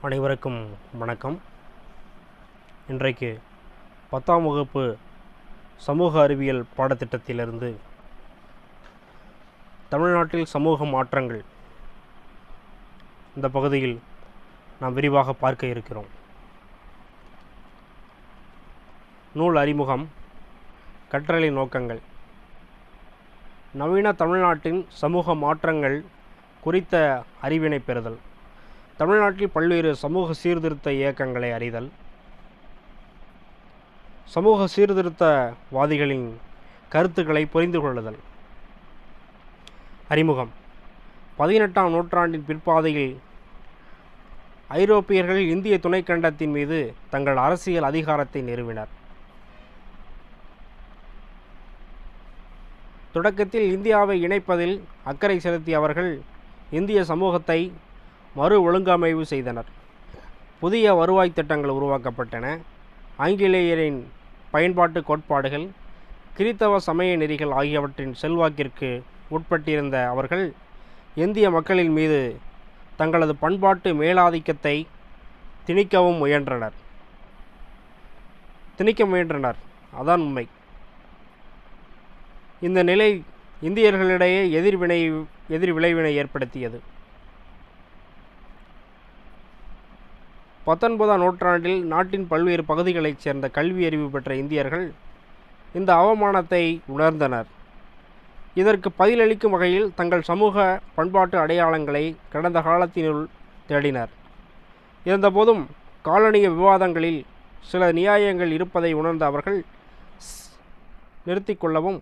அனைவருக்கும் வணக்கம். இன்றைக்கு 10ஆம் வகுப்பு சமூக அறிவியல் பாடத்திட்டத்திலிருந்து தமிழ்நாட்டில் சமூக மாற்றங்கள் இந்த பகுதியில் நாம் விரிவாக பார்க்க இருக்கிறோம். நூல் அறிமுகம், கற்றலை நோக்கங்கள். நவீன தமிழ்நாட்டின் சமூக மாற்றங்கள் குறித்த அறிவினை பெறுதல், தமிழ்நாட்டில் பல்வேறு சமூக சீர்திருத்த இயக்கங்களை அறிதல், சமூக சீர்திருத்தவாதிகளின் கருத்துக்களை புரிந்து கொள்ளுதல். அறிமுகம். 18ஆம் நூற்றாண்டின் பிற்பாதையில் ஐரோப்பியர்கள் இந்திய துணைக்கண்டத்தின் மீது தங்கள் அரசியல் அதிகாரத்தை நிறுவினர். தொடக்கத்தில் இந்தியாவை இணைப்பதில் அக்கறை செலுத்திய அவர்கள் இந்திய சமூகத்தை மறு ஒழுங்கமைவு செய்தனர். புதிய வருவாய் திட்டங்கள் உருவாக்கப்பட்டன. ஆங்கிலேயரின் பயன்பாட்டு கோட்பாடுகள், கிறித்தவ சமய நெறிகள் ஆகியவற்றின் செல்வாக்கிற்கு உட்பட்டிருந்த அவர்கள் இந்திய மக்களின் மீது தங்களது பண்பாட்டு மேலாதிக்கத்தை திணிக்க முயன்றனர். அதான் உண்மை. இந்த நிலை இந்தியர்களிடையே எதிர் விளைவினை ஏற்படுத்தியது. 19ஆம் நூற்றாண்டில் நாட்டின் பல்வேறு பகுதிகளைச் சேர்ந்த கல்வி அறிவு பெற்ற இந்தியர்கள் இந்த அவமானத்தை உணர்ந்தனர். இதற்கு பதிலளிக்கும் வகையில் தங்கள் சமூக பண்பாட்டு அடையாளங்களை கடந்த காலத்தினுள் தேடினர். இருந்தபோதும் காலனிய விவாதங்களில் சில நியாயங்கள் இருப்பதை உணர்ந்த அவர்கள் நிறுத்தி கொள்ளவும்